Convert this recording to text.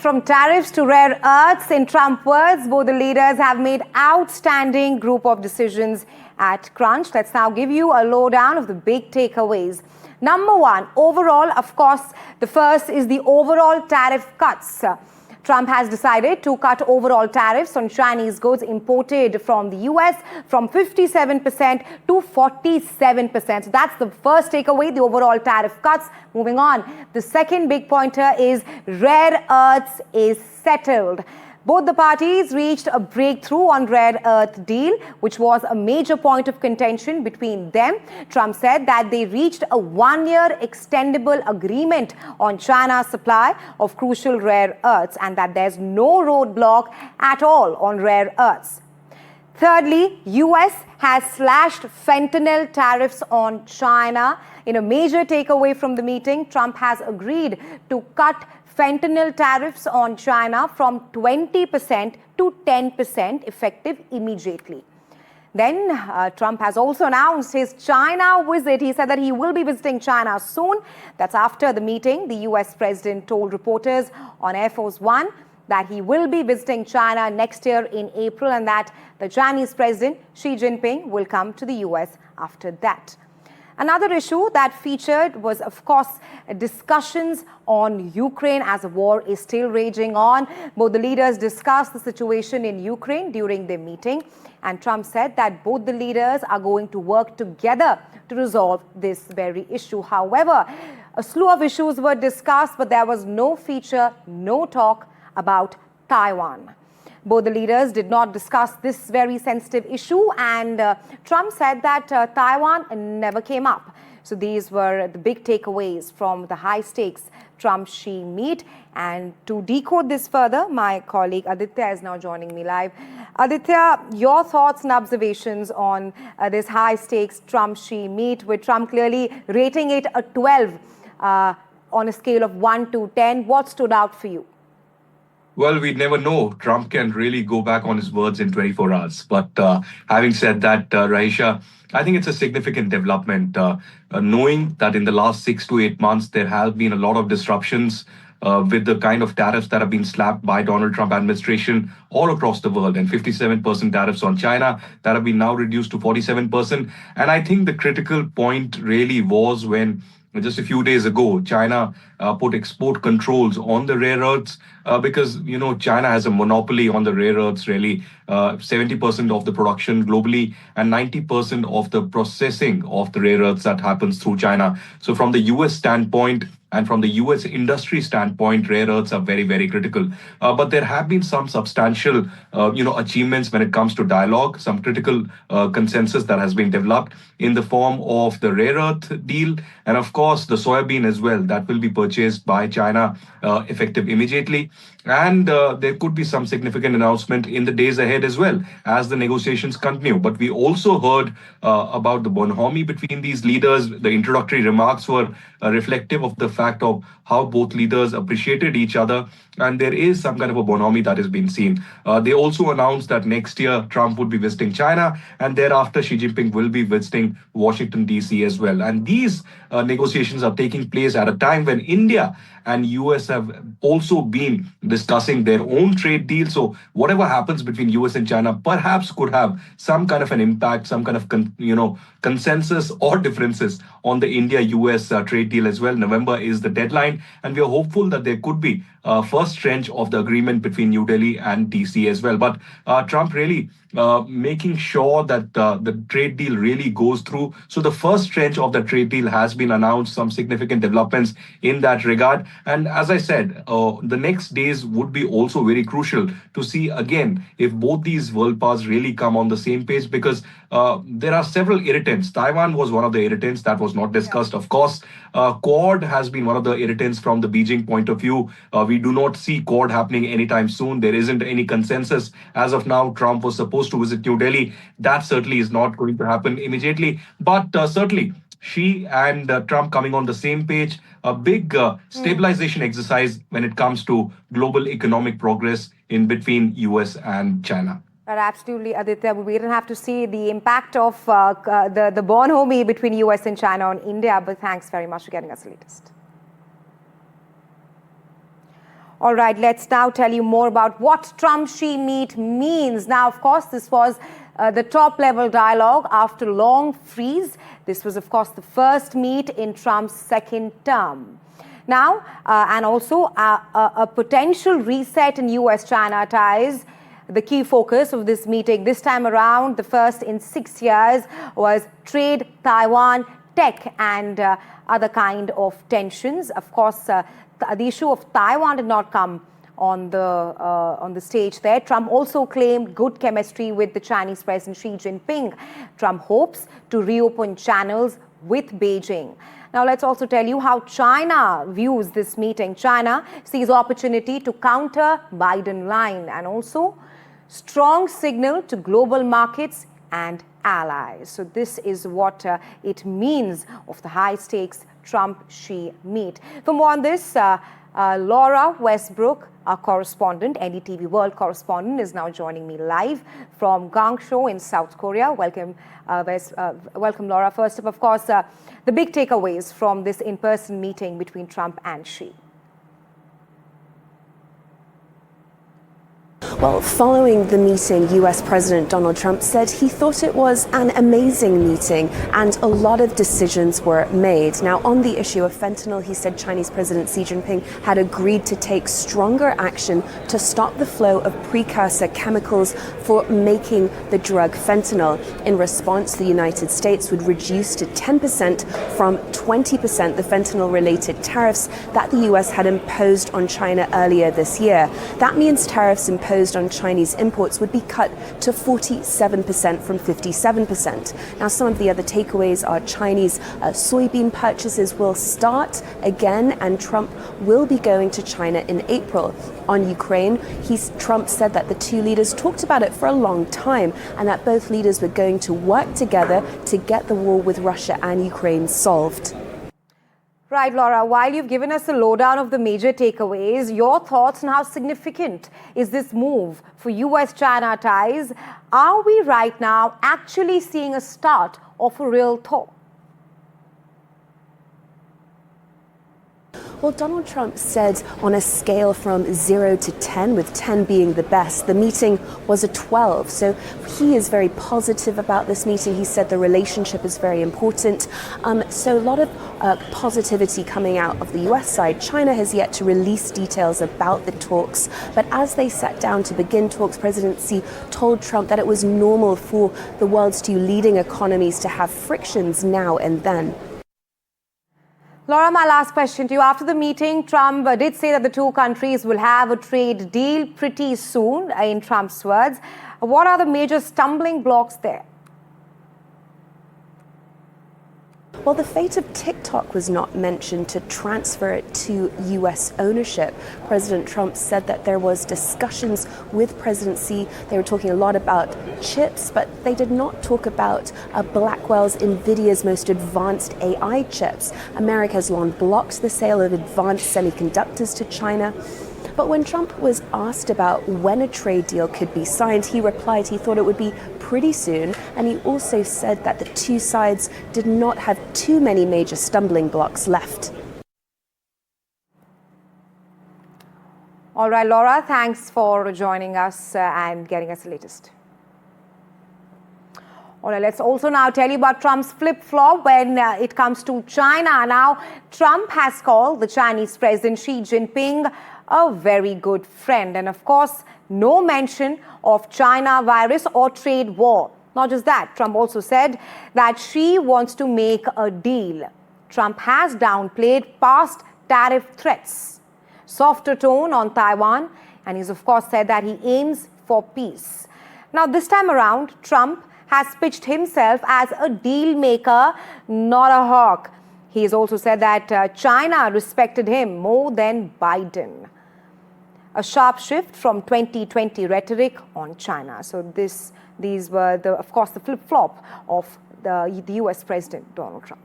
From tariffs to rare earths, in Trump words, both the leaders have made outstanding group of decisions at Crunch. Let's now give you a lowdown of the big takeaways. Number one, overall, of course, the first is the overall tariff cuts. Trump has decided to cut overall tariffs on Chinese goods imported from the US from 57% to 47%. So that's the first takeaway, the overall tariff cuts. Moving on, the second big pointer is rare earths is settled. Both the parties reached a breakthrough on rare earth deal, which was a major point of contention between them. Trump said that they reached a one-year extendable agreement on China's supply of crucial rare earths and that there's no roadblock at all on rare earths. Thirdly, US has slashed fentanyl tariffs on China. In a major takeaway from the meeting, Trump has agreed to cut fentanyl tariffs on China from 20% to 10% effective immediately. Then Trump has also announced his China visit. He said that he will be visiting China soon. That's after the meeting. The US president told reporters on Air Force One that he will be visiting China next year in April and that the Chinese president, Xi Jinping, will come to the US after that. Another issue that featured was, of course, discussions on Ukraine as the war is still raging on. Both the leaders discussed the situation in Ukraine during their meeting, and Trump said that both the leaders are going to work together to resolve this very issue. However, a slew of issues were discussed, but there was no feature, no talk about Taiwan. Both the leaders did not discuss this very sensitive issue, and Trump said that Taiwan never came up. So these were the big takeaways from the high-stakes Trump-Xi meet. And to decode this further, my colleague Aditya is now joining me live. Aditya, your thoughts and observations on this high-stakes Trump-Xi meet, with Trump clearly rating it a 12 on a scale of 1 to 10. What stood out for you? Well, we never know. Trump can really go back on his words in 24 hours. But having said that, Raisha, I think it's a significant development, knowing that in the last 6 to 8 months, there have been a lot of disruptions with the kind of tariffs that have been slapped by Donald Trump administration all across the world, and 57% tariffs on China that have been now reduced to 47%. And I think the critical point really was when just a few days ago, China put export controls on the rare earths because, China has a monopoly on the rare earths, really 70% of the production globally and 90% of the processing of the rare earths that happens through China. So from the US standpoint, and from the US industry standpoint, rare earths are very, very critical. But there have been some substantial, achievements when it comes to dialogue, some critical consensus that has been developed in the form of the rare earth deal. And of course, the soybean as well, that will be purchased by China effective immediately. And there could be some significant announcement in the days ahead as well as the negotiations continue. But we also heard about the bonhomie between these leaders. The introductory remarks were reflective of the fact of how both leaders appreciated each other. And there is some kind of a bonhomie that has been seen. They also announced that next year Trump would be visiting China, and thereafter Xi Jinping will be visiting Washington, D.C. as well. And these negotiations are taking place at a time when India and US have also been discussing their own trade deal. So whatever happens between US and China perhaps could have some kind of an impact, some kind of consensus or differences on the India-US trade deal as well. November is the deadline, and we are hopeful that there could be first tranche of the agreement between New Delhi and DC as well. But Trump really making sure that the trade deal really goes through. So the first tranche of the trade deal has been announced, some significant developments in that regard. And as I said, the next days would be also very crucial to see again if both these world powers really come on the same page, because there are several irritants. Taiwan was one of the irritants that was not discussed, of course. Quad has been one of the irritants from the Beijing point of view. We do not see Quad happening anytime soon. There isn't any consensus. As of now, Trump was supposed to visit New Delhi. That certainly is not going to happen immediately. But certainly, Xi and Trump coming on the same page, a big stabilization exercise when it comes to global economic progress in between US and China. Absolutely, Aditya. We don't have to see the impact of the bonhomie between US and China on India, but thanks very much for getting us the latest. All right, let's now tell you more about what Trump-Xi meet means. Now, of course, this was the top-level dialogue after a long freeze. This was, of course, the first meet in Trump's second term. Now, and also a potential reset in US-China ties. The key focus of this meeting this time around, the first in 6 years, was trade, Taiwan, tech, and other kind of tensions. Of course, the issue of Taiwan did not come on the stage there. Trump also claimed good chemistry with the Chinese President Xi Jinping. Trump hopes to reopen channels with Beijing. Now, let's also tell you how China views this meeting. China sees opportunity to counter Biden line and also strong signal to global markets and allies. So this is what it means of the high-stakes Trump-Xi meet. For more on this, Laura Westbrook, our correspondent, NDTV World correspondent, is now joining me live from Guangzhou in South Korea. Welcome, welcome, Laura. First up, of course, the big takeaways from this in-person meeting between Trump and Xi. Well, following the meeting, US President Donald Trump said he thought it was an amazing meeting and a lot of decisions were made. Now, on the issue of fentanyl, he said Chinese President Xi Jinping had agreed to take stronger action to stop the flow of precursor chemicals for making the drug fentanyl. In response, the United States would reduce to 10% from 20% the fentanyl-related tariffs that the US had imposed on China earlier this year. That means tariffs imposed on Chinese imports would be cut to 47% from 57%. Now, some of the other takeaways are Chinese soybean purchases will start again, and Trump will be going to China in April. On Ukraine, Trump said that the two leaders talked about it for a long time and that both leaders were going to work together to get the war with Russia and Ukraine solved. Right, Laura, while you've given us a lowdown of the major takeaways, your thoughts on how significant is this move for US-China ties? Are we right now actually seeing a start of a real thaw? Well, Donald Trump said on a scale from 0 to 10, with 10 being the best, the meeting was a 12. So he is very positive about this meeting. He said the relationship is very important. So a lot of positivity coming out of the US side. China has yet to release details about the talks. But as they sat down to begin talks, President Xi told Trump that it was normal for the world's two leading economies to have frictions now and then. Laura, my last question to you. After the meeting, Trump did say that the two countries will have a trade deal pretty soon, in Trump's words. What are the major stumbling blocks there? Well, the fate of TikTok was not mentioned to transfer it to US ownership. President Trump said that there was discussions with President Xi. They were talking a lot about chips, but they did not talk about Blackwell's NVIDIA's most advanced AI chips. America has long blocked the sale of advanced semiconductors to China. But when Trump was asked about when a trade deal could be signed, he replied he thought it would be pretty soon. And he also said that the two sides did not have too many major stumbling blocks left. All right, Laura, thanks for joining us and getting us the latest. All right, let's also now tell you about Trump's flip-flop when it comes to China. Now, Trump has called the Chinese President Xi Jinping a very good friend. And of course, no mention of China virus or trade war. Not just that, Trump also said that Xi wants to make a deal. Trump has downplayed past tariff threats, softer tone on Taiwan, and he's of course said that he aims for peace. Now, this time around, Trump has pitched himself as a deal maker, not a hawk. He has also said that China respected him more than Biden. A sharp shift from 2020 rhetoric on China. So these were, of course, the flip-flop of the US President Donald Trump.